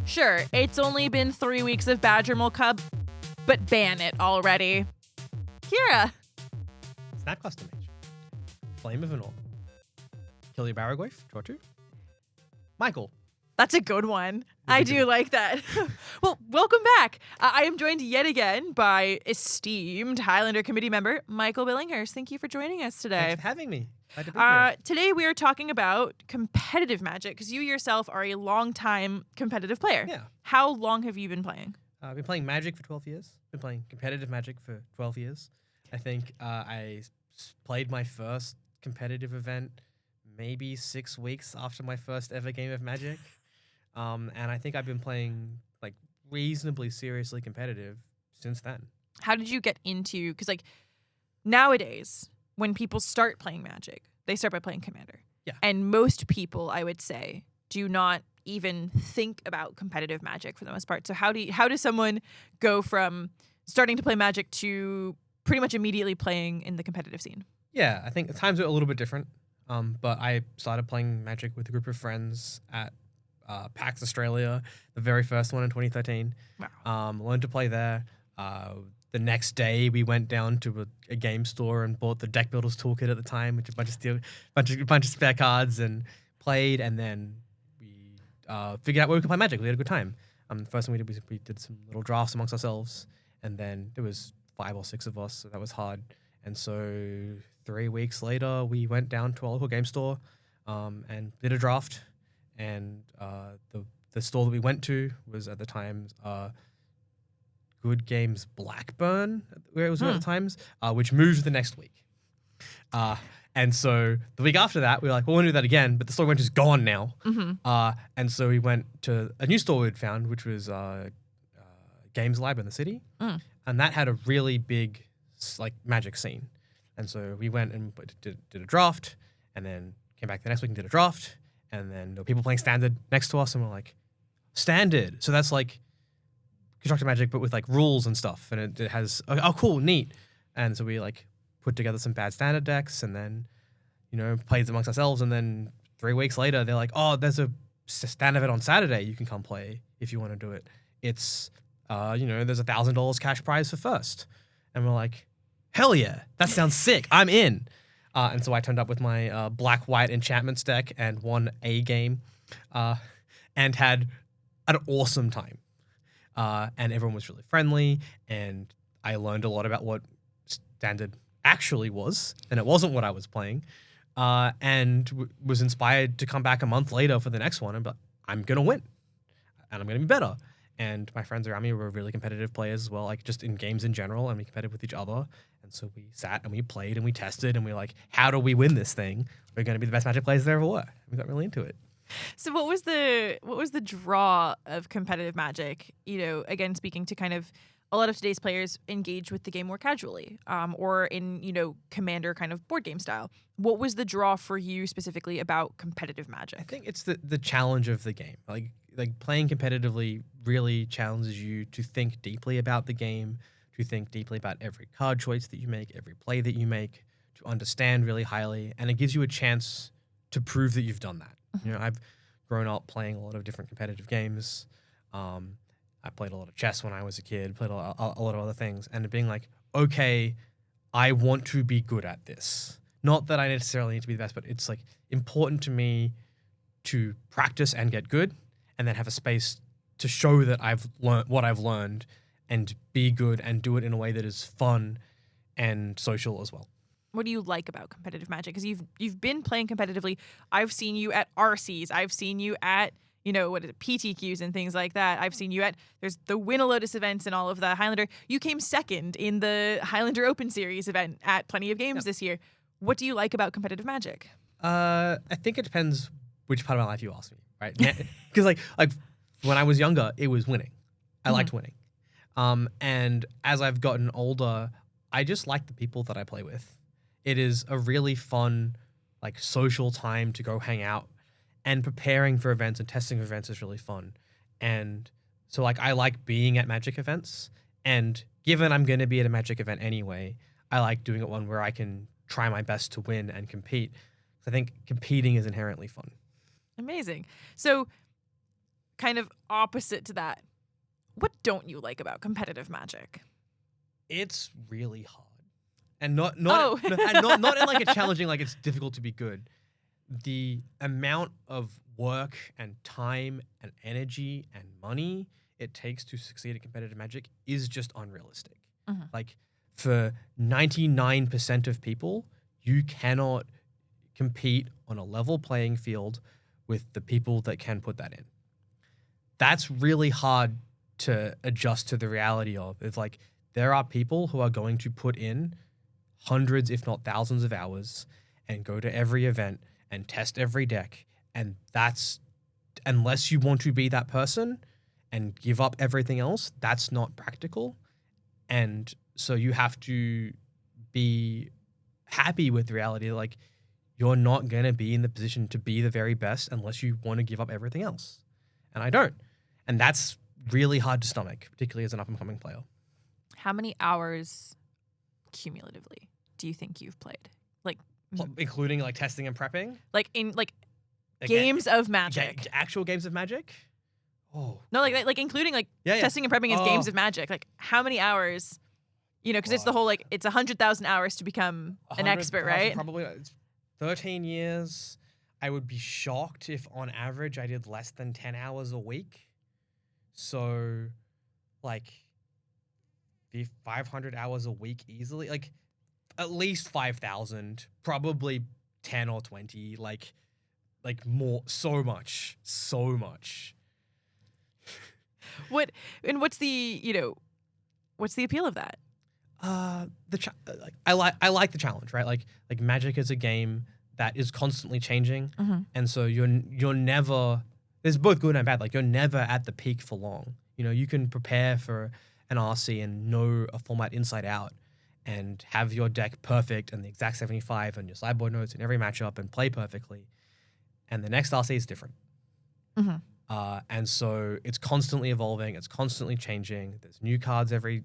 Sure, it's only been 3 weeks of Badgermole Cup, but ban it already. Kira. Snap custom mage. Flame of Anor. Kill your Barragoyf. Draw 2. Michael. That's a good one. I do like that. Well, welcome back. I am joined yet again by esteemed Highlander committee member Michael Billinghurst. Thank you for joining us today. Thanks for having me. Glad to be here. Today we are talking about competitive Magic because you yourself are a long-time competitive player. Yeah. How long have you been playing? I've been playing Magic for 12 years. Been playing competitive Magic for 12 years. I think I played my first competitive event maybe 6 weeks after my first ever game of Magic. And I think I've been playing like reasonably seriously competitive since then. How did you get into, because like nowadays when people start playing Magic, they start by playing Commander. Yeah. And most people, I would say, do not even think about competitive Magic for the most part. So how does someone go from starting to play Magic to pretty much immediately playing in the competitive scene? Yeah, I think the times are a little bit different. But I started playing Magic with a group of friends at PAX Australia, the very first one in 2013. Wow. Learned to play there. The next day, we went down to a game store and bought the Deck Builders Toolkit at the time, which is a bunch of spare cards, and played. And then we figured out where we could play Magic. We had a good time. The first thing we did was we did some little drafts amongst ourselves, and then there was 5 or 6 of us, so that was hard. And so 3 weeks later, we went down to our local game store and did a draft. And the store that we went to was at the time Good Games Blackburn, where it was at the times, which moved the next week. And so the week after that, we were like, well, we'll do that again, but the store went just gone now. Mm-hmm. And so we went to a new store we'd found, which was Games Lab in the city. And that had a really big like Magic scene. And so we went and did a draft, and then came back the next week and did a draft. And then there were people playing Standard next to us, and we're like, Standard. So that's like constructed Magic, but with like rules and stuff. And it has, oh, cool, neat. And so we like put together some bad Standard decks, and then, played amongst ourselves. And then 3 weeks later, they're like, oh, there's a Standard event on Saturday. You can come play if you want to do it. It's, there's $1,000 cash prize for first. And we're like, hell yeah, that sounds sick. I'm in. And so I turned up with my black-white enchantments deck and won a game and had an awesome time. And everyone was really friendly, and I learned a lot about what Standard actually was, and it wasn't what I was playing, and was inspired to come back a month later for the next one and be like, I'm going to win, and I'm going to be better. And my friends around me were really competitive players as well, like just in games in general, and we competed with each other. And so we sat and we played and we tested and we were like, how do we win this thing? We're going to be the best Magic players there ever were. We got really into it. So what was the draw of competitive Magic? Again, speaking to kind of a lot of today's players engage with the game more casually, or in, Commander kind of board game style. What was the draw for you specifically about competitive Magic? I think it's the challenge of the game. Like playing competitively really challenges you to think deeply about the game, to think deeply about every card choice that you make, every play that you make, to understand really highly, and it gives you a chance to prove that you've done that. I've grown up playing a lot of different competitive games. I played a lot of chess when I was a kid, played a lot of other things, and being like, okay, I want to be good at this. Not that I necessarily need to be the best, but it's like important to me to practice and get good, and then have a space to show that I've learned what I've learned and be good and do it in a way that is fun and social as well. What do you like about competitive Magic? Because you've been playing competitively. I've seen you at RCs. I've seen you at, PTQs and things like that. I've seen you there's the Win a Lotus events and all of the Highlander. You came second in the Highlander Open Series event at Plenty of Games this year. What do you like about competitive Magic? I think it depends which part of my life you ask me, right? Because like when I was younger, it was winning. I liked winning. And as I've gotten older, I just like the people that I play with. It is a really fun, like, social time to go hang out, and preparing for events and testing for events is really fun. And so, like, I like being at Magic events, and given I'm going to be at a Magic event anyway, I like doing it one where I can try my best to win and compete. I think competing is inherently fun. Amazing. So kind of opposite to that, what don't you like about competitive Magic? It's really hard. And not in like a challenging, like it's difficult to be good. The amount of work and time and energy and money it takes to succeed at competitive Magic is just unrealistic. Like for 99% of people, you cannot compete on a level playing field with the people that can put that in. That's really hard to adjust to the reality of. It's like there are people who are going to put in hundreds, if not thousands of hours and go to every event and test every deck. And that's, unless you want to be that person and give up everything else, that's not practical. And so you have to be happy with the reality. Like, you're not going to be in the position to be the very best unless you want to give up everything else. And I don't. And that's really hard to stomach, particularly as an up-and-coming player. How many hours cumulatively do you think you've played? Like, including like testing and prepping? Like in games of Magic. Actual games of Magic? Oh. No, like including like testing and prepping as games of Magic. Like how many hours? You know, because it's the whole like it's 100,000 hours to become an expert, right? Probably 13 years. I would be shocked if on average I did less than 10 hours a week. So like 500 hours a week easily. Like at least 5,000, probably 10 or 20, like more, so much. What's the appeal of that? I like the challenge, right? Like Magic is a game that is constantly changing, and so you're never. There's both good and bad. Like you're never at the peak for long. You know, you can prepare for an RC and know a format inside out, and have your deck perfect and the exact 75 and your sideboard notes in every matchup and play perfectly, and the next RC is different. And so it's constantly evolving. It's constantly changing. There's new cards every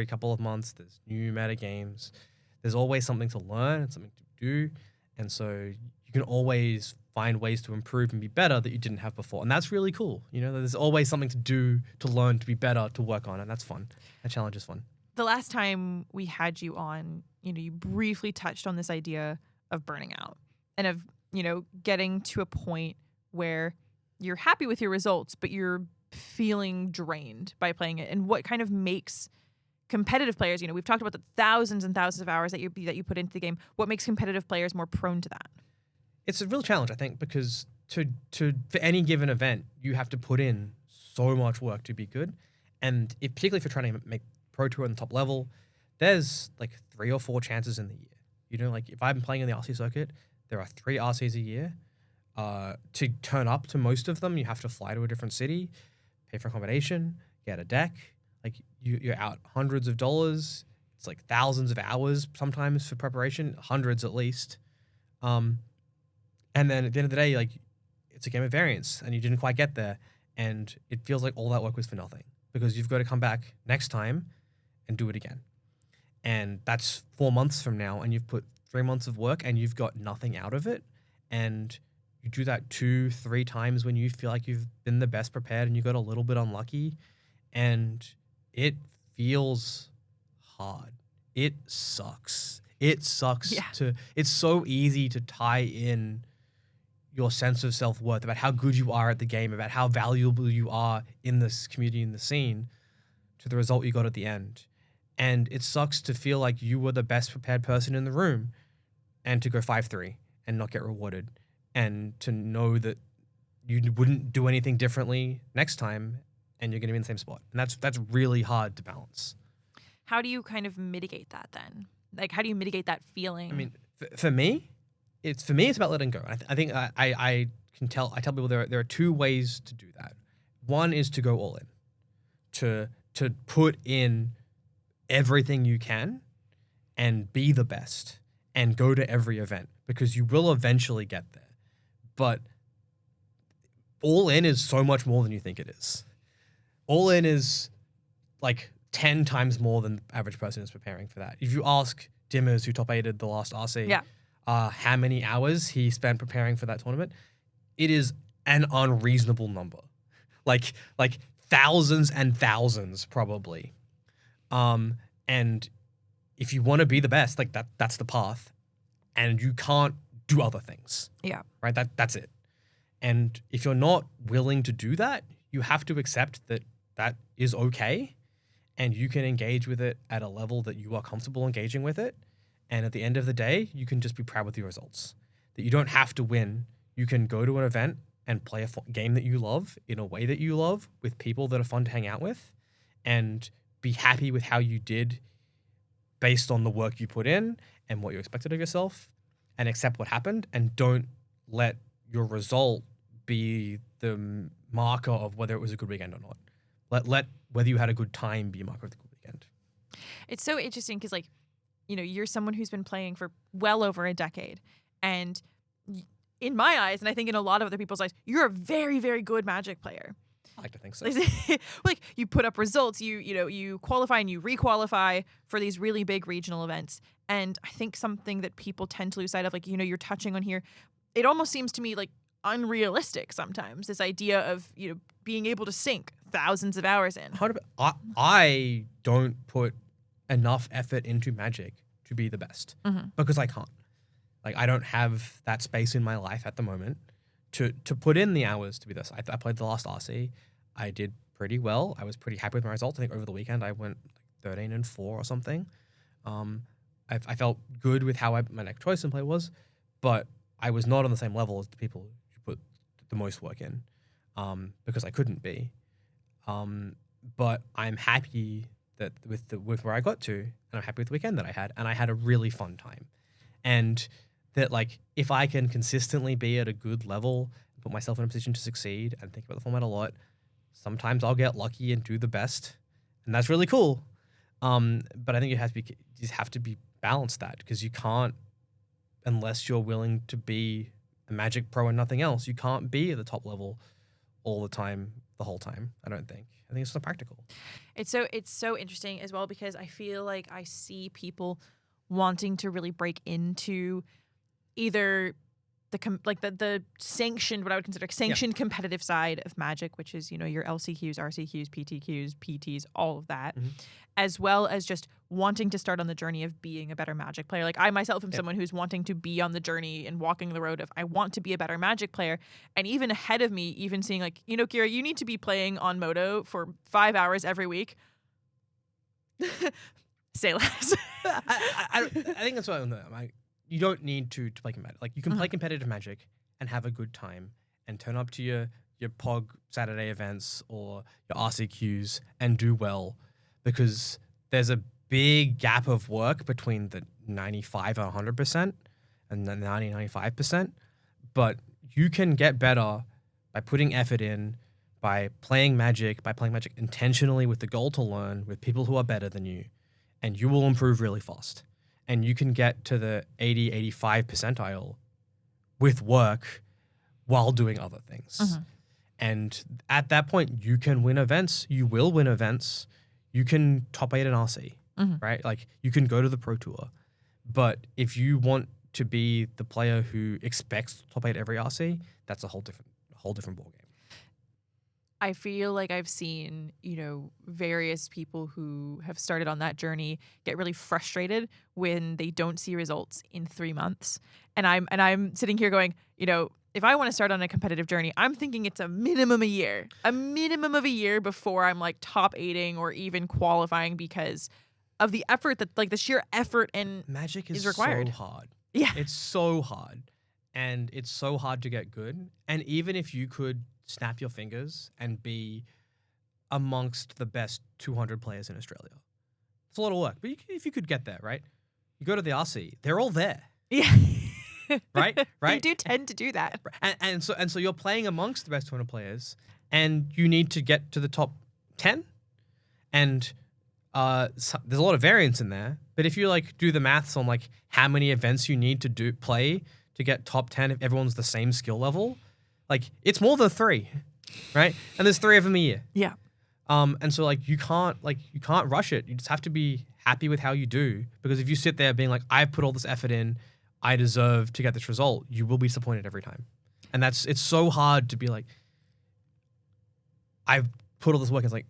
couple of months. There's new meta games. There's always something to learn and something to do. And so you can always find ways to improve and be better that you didn't have before. And that's really cool. You know, there's always something to do, to learn, to be better, to work on. And that's fun. That challenge is fun. The last time we had you on, you know, you briefly touched on this idea of burning out and of, you know, getting to a point where you're happy with your results, but you're feeling drained by playing it. And what kind of makes competitive players, you know, we've talked about the thousands and thousands of hours that you put into the game. What makes competitive players more prone to that? It's a real challenge, I think, because for any given event, you have to put in so much work to be good. And particularly if you're trying to make Pro Tour on the top level, there's like 3 or 4 chances in the year. You know, like if I'm playing in the RC circuit, there are 3 RCs a year. To turn up to most of them, you have to fly to a different city, pay for accommodation, get a deck. Like you're out hundreds of dollars. It's like thousands of hours sometimes for preparation, hundreds at least. And then at the end of the day, like it's a game of variance and you didn't quite get there. And it feels like all that work was for nothing because you've got to come back next time and do it again. And that's 4 months from now and you've put 3 months of work and you've got nothing out of it. And you do that 2-3 times when you feel like you've been the best prepared and you got a little bit unlucky. And it feels hard. It sucks. It's so easy to tie in your sense of self-worth about how good you are at the game, about how valuable you are in this community, in the scene, to the result you got at the end. And it sucks to feel like you were the best prepared person in the room and to go 5-3 and not get rewarded. And to know that you wouldn't do anything differently next time and you're going to be in the same spot. And that's really hard to balance. How do you kind of mitigate that then? Like, how do you mitigate that feeling? I mean, for me, it's about letting go. I think I tell people there are 2 ways to do that. One is to go all in, to put in everything you can and be the best and go to every event because you will eventually get there. But all in is so much more than you think it is. All in is like 10 times more than the average person is preparing for that. If you ask Dimmers, who top 8'd the last RC, how many hours he spent preparing for that tournament, it is an unreasonable number. like thousands and thousands probably. And if you want to be the best, like that's the path, and you can't do other things. Yeah. Right. That's it. And if you're not willing to do that, you have to accept that that is okay, and you can engage with it at a level that you are comfortable engaging with it. And at the end of the day, you can just be proud with your results. That you don't have to win. You can go to an event and play a game that you love in a way that you love with people that are fun to hang out with, and be happy with how you did based on the work you put in and what you expected of yourself, and accept what happened, and don't let your result be the marker of whether it was a good weekend or not. Let whether you had a good time be a marker of the good weekend. It's so interesting because, like, you know, you're someone who's been playing for well over a decade, and in my eyes, and I think in a lot of other people's eyes, you're a very, very good Magic player. I like to think so. Like, you put up results, you qualify and you requalify for these really big regional events. And I think something that people tend to lose sight of, like, you know, you're touching on here, it almost seems to me like unrealistic sometimes, this idea of, you know, being able to sink thousands of hours in. I don't put enough effort into Magic to be the best, because I can't. Like, I don't have that space in my life at the moment to put in the hours to be this. I played the last RC. I did pretty well. I was pretty happy with my results. I think over the weekend I went 13-4 or something. I felt good with how my next choice in play was, but I was not on the same level as the people who put the most work in, because I couldn't be. But I'm happy that with where I got to, and I'm happy with the weekend that I had, and I had a really fun time. And that, like, if I can consistently be at a good level, put myself in a position to succeed, and think about the format a lot, sometimes I'll get lucky and do the best, and that's really cool. But I think you just have to be balanced that, because you can't, unless you're willing to be a Magic pro and nothing else, you can't be at the top level all the time, the whole time. I think it's not practical. It's so interesting as well, because I feel like I see people wanting to really break into either the sanctioned, what I would consider sanctioned competitive side of Magic, which is, you know, your LCQs, RCQs, PTQs, PTs, all of that, as well as just wanting to start on the journey of being a better Magic player. Like, I myself am someone who's wanting to be on the journey and walking the road of, I want to be a better Magic player. And even ahead of me, even seeing, like, you know, Kira, you need to be playing on Moto for 5 hours every week. Say less. I think that's what I'm like. You don't need to play competitive. Like, you can play competitive Magic and have a good time and turn up to your POG Saturday events or your RCQs and do well, because there's a big gap of work between the 95 or 100% and the 95%. But you can get better by putting effort in, by playing Magic intentionally with the goal to learn with people who are better than you, and you will improve really fast. And you can get to the 80, 85 percentile with work while doing other things. And at that point, you can win events. You will win events. You can top 8 in RC, right? Like, you can go to the Pro Tour. But if you want to be the player who expects top 8 every RC, that's a whole different ballgame. I feel like I've seen, you know, various people who have started on that journey get really frustrated when they don't see results in 3 months. And I'm sitting here going, you know, if I want to start on a competitive journey, I'm thinking it's a minimum of a year before I'm like top 8ing or even qualifying, because of the effort that, like, the sheer effort and Magic is required. So hard. Yeah. It's so hard. And it's so hard to get good. And even if you could snap your fingers and be amongst the best 200 players in Australia, it's a lot of work. But if you could get there, right? You go to the RC, they're all there. Yeah. Right? They do tend to do that. And so you're playing amongst the best 200 players, and you need to get to the top 10. And there's a lot of variance in there. But if you, like, do the maths on, like, how many events you need to play to get top 10 if everyone's the same skill level, like, it's more than 3, right? And there's 3 of them a year. Yeah. And so, like, you can't rush it. You just have to be happy with how you do, because if you sit there being like, I've put all this effort in, I deserve to get this result, you will be disappointed every time. And it's so hard to be like, I've put all this work. It's like,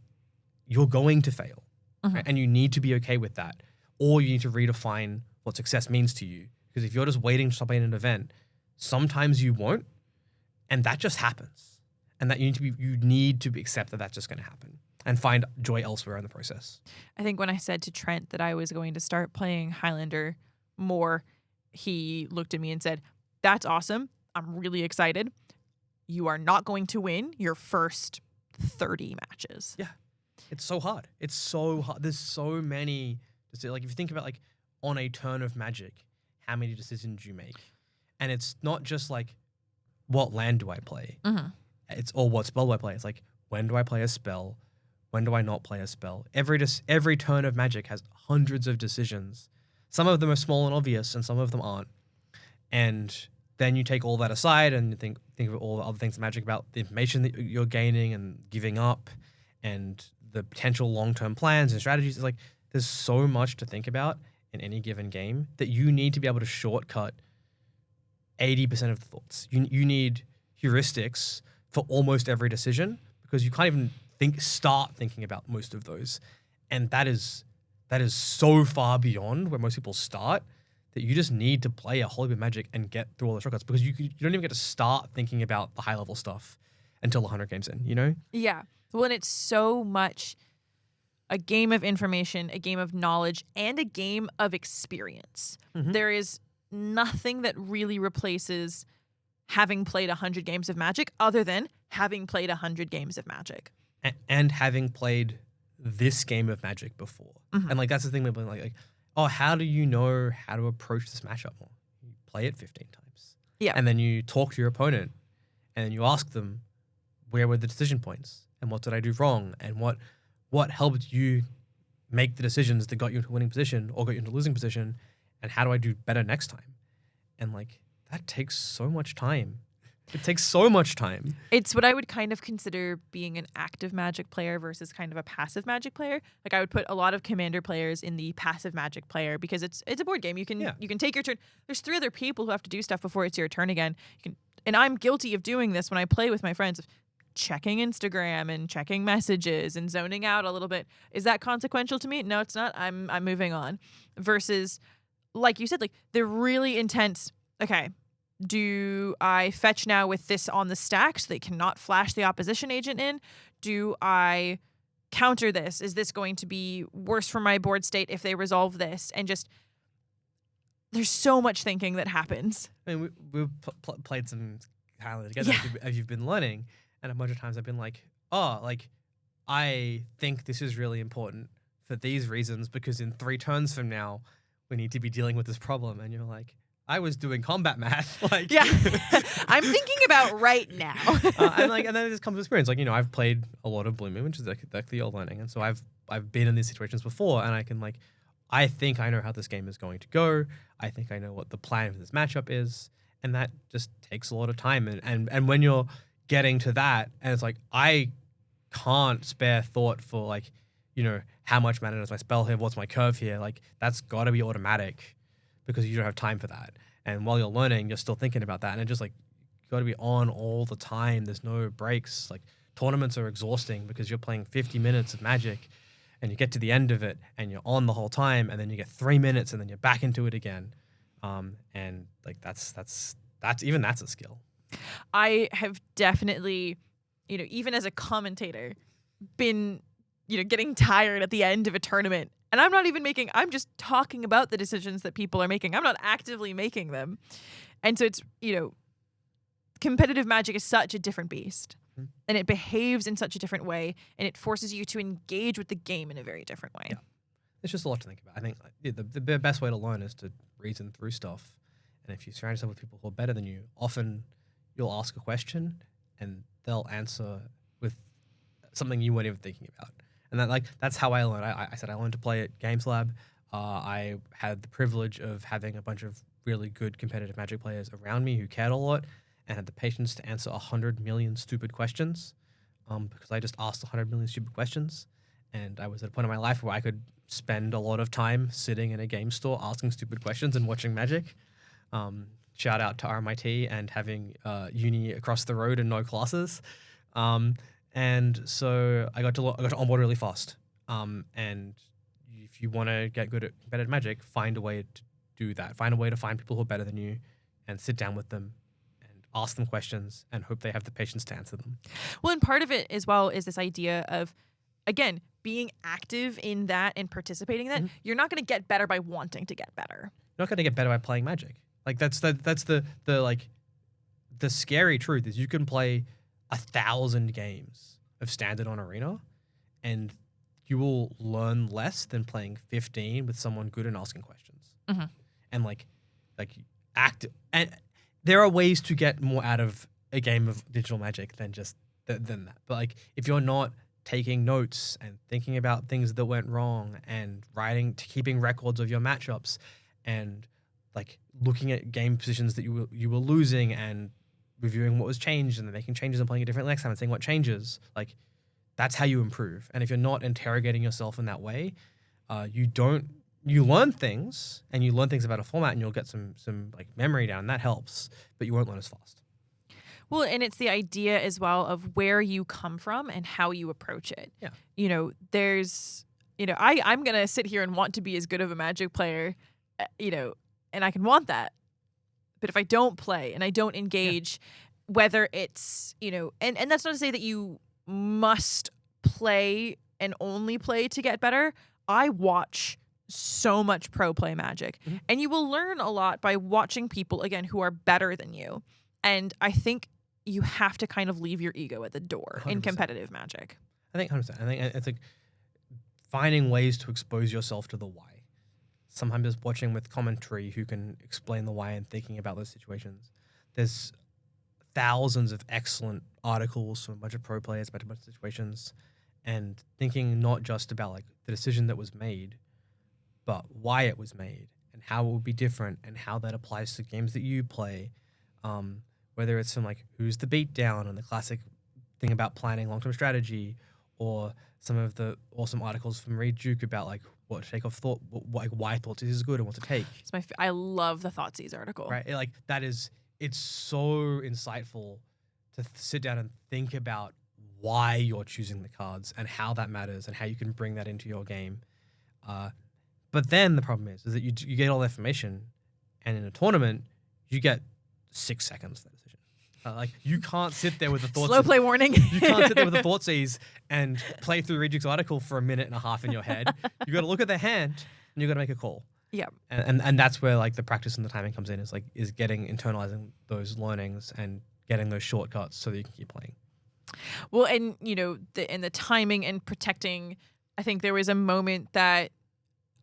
you're going to fail. Mhm. Right? And you need to be okay with that. Or you need to redefine what success means to you. Because if you're just waiting to stop playing an event, sometimes you won't. And that just happens. And that you need to accept that that's just going to happen and find joy elsewhere in the process. I think when I said to Trent that I was going to start playing Highlander more, he looked at me and said, "That's awesome. I'm really excited. You are not going to win your first 30 matches." Yeah. It's so hard. It's so hard. There's so many. Like, if you think about, like, on a turn of Magic, how many decisions you make. And it's not just like, what land do I play? Mhm. It's or what spell do I play? It's like, when do I play a spell? When do I not play a spell? Every turn of Magic has hundreds of decisions. Some of them are small and obvious, and some of them aren't. And then you take all that aside and you think of all the other things in Magic about the information that you're gaining and giving up, and the potential long-term plans and strategies. It's like, there's so much to think about in any given game that you need to be able to shortcut 80% of the thoughts. You need heuristics for almost every decision, because you can't even start thinking about most of those. And that is so far beyond where most people start, that you just need to play a whole heap of Magic and get through all the shortcuts, because you don't even get to start thinking about the high level stuff until 100 games in, you know? Yeah. Well, and it's so much a game of information, a game of knowledge, and a game of experience. Mhm. There is nothing that really replaces having played 100 games of Magic other than having played 100 games of Magic. And having played this game of Magic before. Mhm. And, like, that's the thing, people are like, oh, how do you know how to approach this matchup more? You play it 15 times. Yeah. And then you talk to your opponent, and then you ask them, where were the decision points? And what did I do wrong? And what helped you make the decisions that got you into a winning position or got you into a losing position? And how do I do better next time? And, like, that takes so much time. It takes so much time. It's what I would kind of consider being an active Magic player versus kind of a passive Magic player. Like, I would put a lot of Commander players in the passive Magic player, because it's a board game. You can take your turn. There's 3 other people who have to do stuff before it's your turn again. And I'm guilty of doing this when I play with my friends, of checking Instagram and checking messages and zoning out a little bit. Is that consequential to me? No, it's not. I'm moving on. Versus, like you said, like, the really intense, okay, do I fetch now with this on the stack so they cannot flash the opposition agent in? Do I counter this? Is this going to be worse for my board state if they resolve this? And just, there's so much thinking that happens. I mean, we've played some Highlander together, Yeah. as you've been learning, and a bunch of times I've been like, oh, like, I think this is really important for these reasons, because in 3 turns from now, we need to be dealing with this problem. And you're like, I was doing combat math. Like, Yeah. I'm thinking about right now. and then it just comes with experience. Like, you know, I've played a lot of Blue Moon, which is like the you're learning. And so I've been in these situations before, and I can, like, I think I know how this game is going to go. I think I know what the plan for this matchup is. And that just takes a lot of time. And when you're getting to that, and it's like, I can't spare thought for, like, you know, how much mana does my spell here? What's my curve here? Like, that's got to be automatic, because you don't have time for that. And while you're learning, you're still thinking about that. And it just, like, you got to be on all the time. There's no breaks. Like, tournaments are exhausting because you're playing 50 minutes of Magic, and you get to the end of it and you're on the whole time, and then you get 3 minutes and then you're back into it again. And, like, that's a skill. I have definitely, you know, even as a commentator, been, you know, getting tired at the end of a tournament. And I'm just talking about the decisions that people are making. I'm not actively making them. And so it's, you know, competitive Magic is such a different beast. Mhm. And it behaves in such a different way. And it forces you to engage with the game in a very different way. Yeah. There's just a lot to think about. I think, like, the best way to learn is to reason through stuff. And if you surround yourself with people who are better than you, often you'll ask a question and they'll answer with something you weren't even thinking about. And that's how I learned. I said I learned to play at HitsLab. I had the privilege of having a bunch of really good competitive Magic players around me who cared a lot and had the patience to answer 100 million stupid questions, because I just asked 100 million stupid questions. And I was at a point in my life where I could spend a lot of time sitting in a game store asking stupid questions and watching Magic. Shout out to RMIT and having uni across the road and no classes. And so I got to onboard really fast. And if you want to get good at competitive Magic, find a way to do that. Find a way to find people who are better than you and sit down with them and ask them questions and hope they have the patience to answer them. Well, and part of it as well is this idea of, again, being active in that and participating in that. You're not going to get better by wanting to get better. You're not going to get better by playing Magic. Like that's the scary truth is you can play 1,000 games of Standard on Arena and you will learn less than playing 15 with someone good and asking questions. And like act. And there are ways to get more out of a game of digital Magic than just than that. But like if you're not taking notes and thinking about things that went wrong and keeping records of your matchups and like looking at game positions that you were losing and reviewing what was changed and then making changes and playing it differently next time and seeing what changes, like that's how you improve. And if you're not interrogating yourself in that way, you learn things and you learn things about a format and you'll get some like memory down. That helps, but you won't learn as fast. Well, and it's the idea as well of where you come from and how you approach it. Yeah. I'm going to sit here and want to be as good of a Magic player, and I can want that. But if I don't play and I don't engage, whether it's, and that's not to say that you must play and only play to get better. I watch so much pro play Magic, and you will learn a lot by watching people, again, who are better than you. And I think you have to kind of leave your ego at the door 100%. In competitive Magic. I think 100%. I think it's like finding ways to expose yourself to the why. Sometimes just watching with commentary who can explain the why and thinking about those situations. There's thousands of excellent articles from a bunch of pro players about a bunch of situations and thinking not just about like the decision that was made, but why it was made and how it would be different and how that applies to games that you play. Whether it's from like who's the beatdown and the classic thing about planning long-term strategy, or some of the awesome articles from Reed Duke about like what to take off thought, like why Thoughtseize is good and what to take. I love the Thoughtseize article. Right, it's so insightful to sit down and think about why you're choosing the cards and how that matters and how you can bring that into your game. But then the problem is that you get all the information, and in a tournament you get 6 seconds for that decision. Like you can't sit there with the thoughts. Slow play warning. You can't sit there with the Thoughtseize and play through Reed Duke's article for a minute and a half in your head. You got to look at the hand and you got to make a call. Yeah. And that's where like the practice and the timing comes in. Is internalizing those learnings and getting those shortcuts so that you can keep playing. Well, and the timing and protecting. I think there was a moment that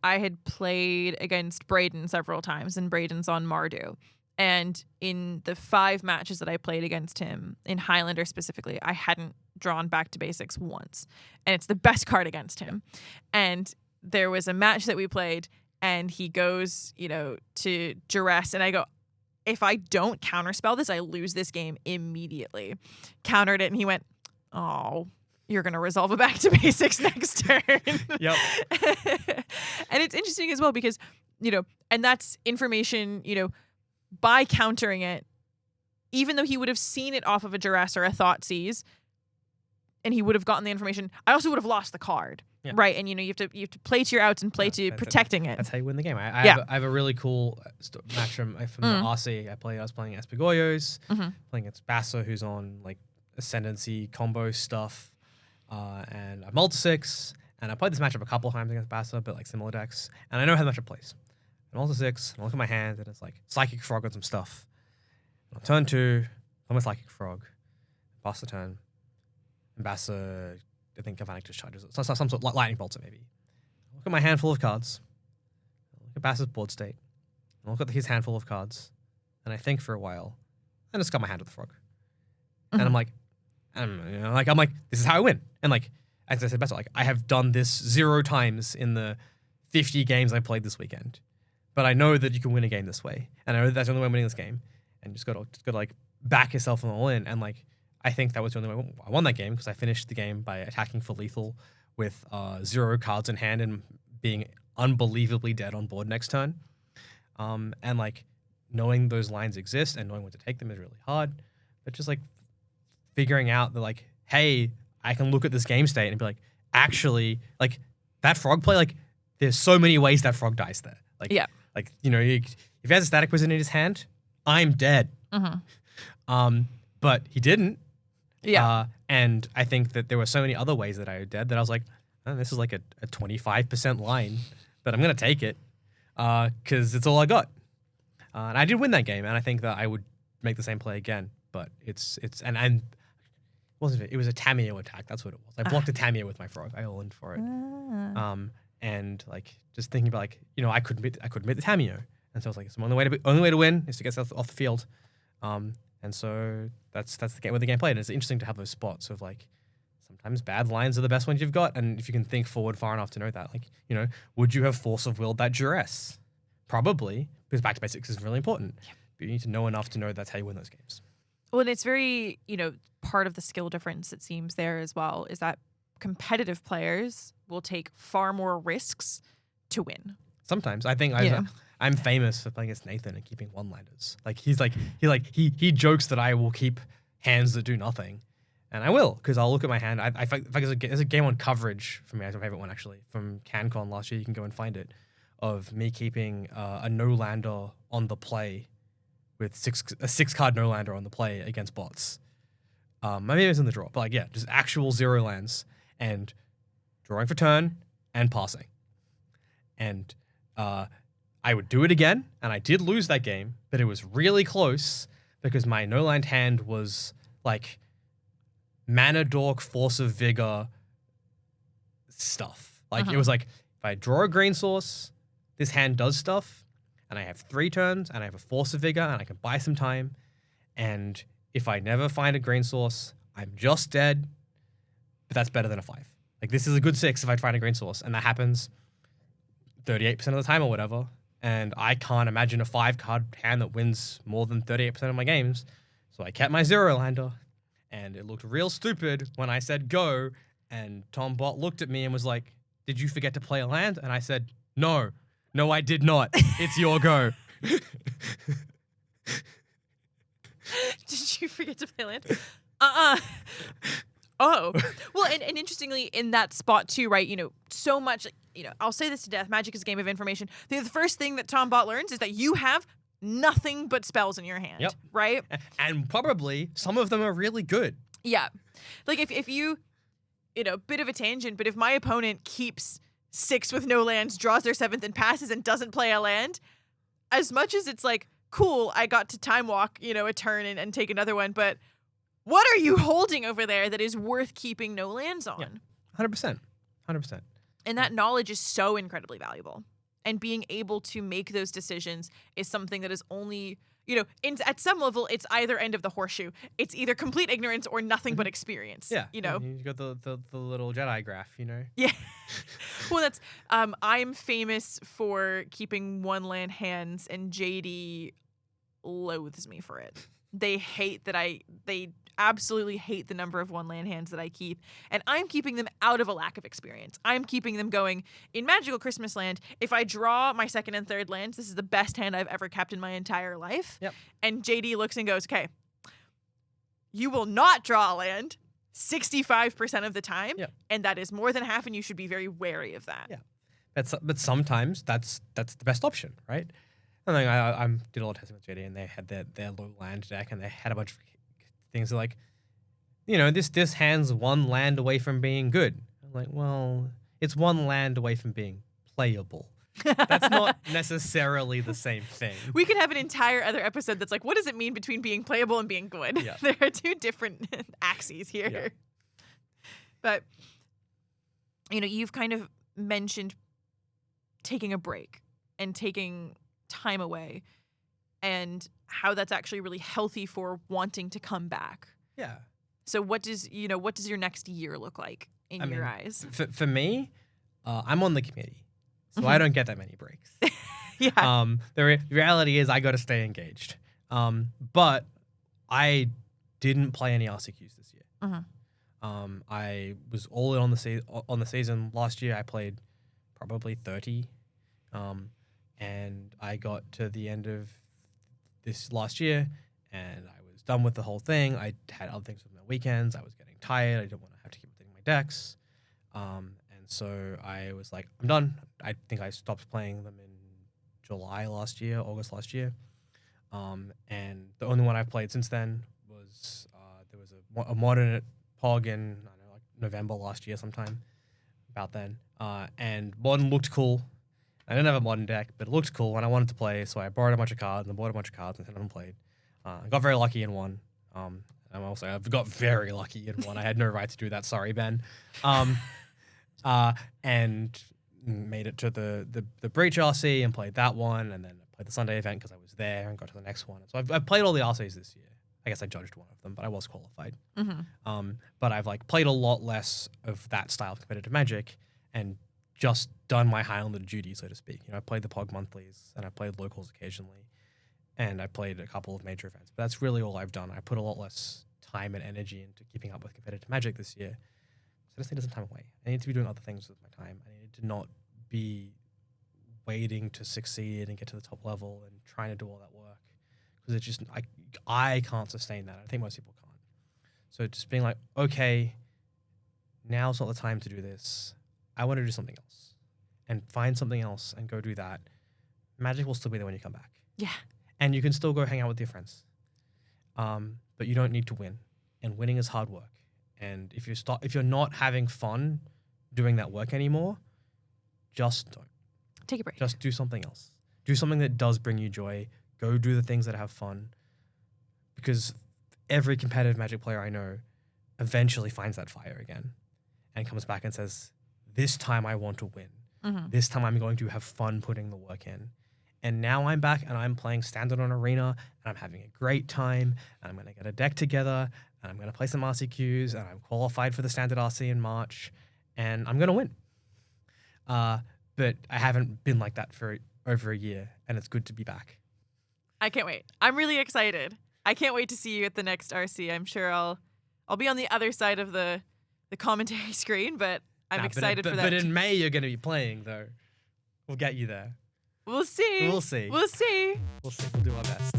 I had played against Braden several times, and Braden's on Mardu. And in the 5 matches that I played against him, in Highlander specifically, I hadn't drawn Back to Basics once. And it's the best card against him. And there was a match that we played, and he goes, to duress. And I go, if I don't counterspell this, I lose this game immediately. Countered it, and he went, oh, you're going to resolve a Back to Basics next turn. Yep. And it's interesting as well because, and that's information, by countering it, even though he would have seen it off of a duress or a Thoughtseize, and he would have gotten the information, I also would have lost the card, right? And you have to play to your outs and play to protecting it. That's how you win the game. I have a really cool match from the RC. I was playing Espigoyos, playing against Bassa, who's on like Ascendancy combo stuff, and I multi-6, and I played this matchup a couple of times against Bassa, but like similar decks, and I know how the matchup plays. I'm also 6, I look at my hand, and it's like Psychic Frog and some stuff. And on turn 2, I'm with Psychic Frog. Pass the turn. And Bassa, I think Galvanic discharges it. Some sort of lightning bolts it, maybe. I look at my handful of cards. I look at Bassa's board state. I look at his handful of cards. And I think for a while. And just got my hand with the frog. And I'm like, this is how I win. And like, as I said, Bassa, like, I have done this 0 times in the 50 games I played this weekend. But I know that you can win a game this way, and I know that that's the only way I'm winning this game. And just gotta like back yourself and all in. And like, I think that was the only way I won that game because I finished the game by attacking for lethal with 0 cards in hand and being unbelievably dead on board next turn. And like knowing those lines exist and knowing when to take them is really hard. But just like figuring out that like, hey, I can look at this game state and be like, actually, like that frog play, like there's so many ways that frog dies there. Like, like you know, if he has a static wizard in his hand, I'm dead. But he didn't. And I think that there were so many other ways that I was dead that I was like, oh, this is like a 25% line, but I'm gonna take it because it's all I got. And I did win that game, and I think that I would make the same play again. But it wasn't it? It was a Tamiyo attack. That's what it was. I blocked a Tamiyo with my frog. I all-in for it. And like just thinking about like, you know, I couldn't beat the Tamiyo, and so I was like, it's the only way to win is to get off the field. And so that's the game where the game played. And it's interesting to have those spots of like sometimes bad lines are the best ones you've got, and if you can think forward far enough to know that, like, you know, would you have force of willed that duress? Probably, because back to basics is really important. But you need to know enough to know that's how you win those games. Well, and it's very, you know, part of the skill difference, it seems, there as well, is that competitive players will take far more risks to win. Sometimes. I think I'm famous for playing against Nathan and keeping one-liners. Like he jokes that I will keep hands that do nothing. And I will, because I'll look at my hand. I think there's a game on Coverage for me. It's my favorite one, actually, from CanCon last year. You can go and find it, of me keeping a no-lander on the play with a 6-card no-lander on the play against bots. Maybe it was in the draw, but like, yeah, just actual 0 lands and drawing for turn and passing. And I would do it again, and I did lose that game, but it was really close because my no-land hand was like Mana Dork, Force of Vigor stuff. Like, it was like, if I draw a green source, this hand does stuff, and I have 3 turns, and I have a Force of Vigor, and I can buy some time, and if I never find a green source, I'm just dead, but that's better than a 5. Like, this is a good 6 if I find a green source, and that happens 38% of the time or whatever, and I can't imagine a 5-card hand that wins more than 38% of my games, so I kept my 0-lander, and it looked real stupid when I said go, and Tom Bot looked at me and was like, did you forget to play a land? And I said, no, I did not. It's your go. Did you forget to play land? Oh. Well, and interestingly, in that spot too, right, you know, so much, you know, I'll say this to death, Magic is a game of information. The first thing that Tom Bot learns is that you have nothing but spells in your hand, right? And probably some of them are really good. Yeah. Like if you know, bit of a tangent, but if my opponent keeps 6 with no lands, draws their 7th and passes and doesn't play a land, as much as it's like, cool, I got to time walk, you know, a turn and take another one, but what are you holding over there that is worth keeping no lands on? 100%. And that knowledge is so incredibly valuable. And being able to make those decisions is something that is only, you know, at some level, it's either end of the horseshoe. It's either complete ignorance or nothing but experience. Yeah. You know? You got the little Jedi graph, you know? Yeah. Well, that's, I'm famous for keeping 1-land hands, and JD loathes me for it. They absolutely hate the number of 1-land hands that I keep, and I'm keeping them out of a lack of experience. I'm keeping them going, in Magical Christmas Land, if I draw my 2nd and 3rd lands, this is the best hand I've ever kept in my entire life. Yep. And JD looks and goes, okay, you will not draw a land 65% of the time, and that is more than half, and you should be very wary of that. Yeah. But sometimes that's the best option, right? And then I did a lot of testing with JD, and they had their low land deck, and they had a bunch of things like, you know, this hand's 1 land away from being good. I'm like, well, it's 1 land away from being playable. That's not necessarily the same thing. We could have an entire other episode that's like, what does it mean between being playable and being good? Yeah. There are 2 different axes here. Yeah. But, you know, you've kind of mentioned taking a break and taking time away, and how that's actually really healthy for wanting to come back. Yeah. So what does your next year look like in your eyes? For me, I'm on the committee, so I don't get that many breaks. Yeah. The reality is I got to stay engaged. But I didn't play any RCQs this year. I was all in on the season last year. I played probably 30. And I got to the end of this last year, and I was done with the whole thing. I had other things with my weekends. I was getting tired. I didn't want to have to keep up with decks. And so I was like, I'm done. I think I stopped playing them in August last year. And the only one I've played since then was there was a modern at POG in like November last year sometime, about then. And modern looked cool. I didn't have a modern deck, but it looked cool and I wanted to play, so I borrowed a bunch of cards and bought a bunch of cards and sent them and played. I got very lucky in one. I've got very lucky in one. I had no right to do that. Sorry, Ben. And made it to the Breach RC and played that one, and then I played the Sunday event because I was there and got to the next one. So I've played all the RCs this year. I guess I judged one of them, but I was qualified. But I've like played a lot less of that style of competitive Magic and just done my Highlander duty, so to speak. I played the POG monthlies and I played locals occasionally, and I played a couple of major events. But that's really all I've done. I put a lot less time and energy into keeping up with competitive Magic this year. So I just need some time away. I need to be doing other things with my time. I need to not be waiting to succeed and get to the top level and trying to do all that work, because it's just I can't sustain that. I think most people can't. So just being like, okay, now's not the time to do this. I want to do something else, and find something else and go do that. Magic will still be there when you come back. Yeah. And you can still go hang out with your friends. But you don't need to win. And winning is hard work. And if you're not having fun doing that work anymore, just don't. Take a break. Just do something else. Do something that does bring you joy. Go do the things that have fun. Because every competitive Magic player I know eventually finds that fire again and comes back and says, this time I want to win. This time I'm going to have fun putting the work in. And now I'm back and I'm playing Standard on Arena and I'm having a great time and I'm going to get a deck together and I'm going to play some RCQs and I'm qualified for the Standard RC in March and I'm going to win. But I haven't been like that for over a year and it's good to be back. I can't wait. I'm really excited. I can't wait to see you at the next RC. I'm sure I'll be on the other side of the commentary screen, but I'm excited for that. But in May you're going to be playing though. We'll get you there. We'll see. We'll see. We'll see. We'll see. We'll do our best.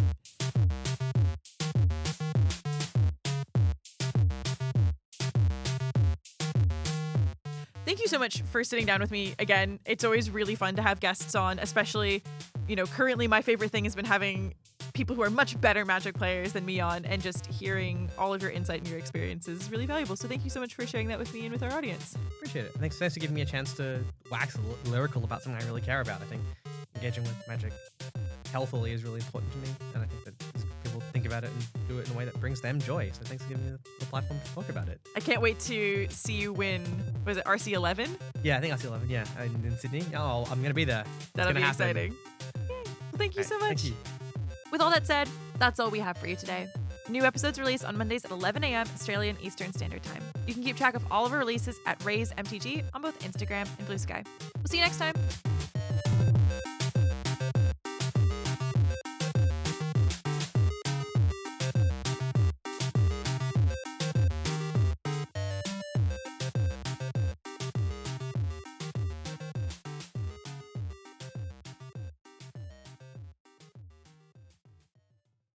Thank you so much for sitting down with me again. It's always really fun to have guests on, especially, currently my favorite thing has been having people who are much better Magic players than me on, and just hearing all of your insight and your experiences is really valuable. So thank you so much for sharing that with me and with our audience. Appreciate it. Thanks for giving me a chance to wax lyrical about something I really care about. I think engaging with Magic healthily is really important to me, and I think that people think about it and do it in a way that brings them joy. So thanks for giving me the platform to talk about it. I can't wait to see you win. Was it RC11? Yeah, I think RC11. Yeah, in Sydney. Oh, I'm gonna be there. That'll be exciting. Yay. Well, thank you so much. Thank you. With all that said, that's all we have for you today. New episodes release on Mondays at 11 a.m. Australian Eastern Standard Time. You can keep track of all of our releases at Raise MTG on both Instagram and Blue Sky. We'll see you next time.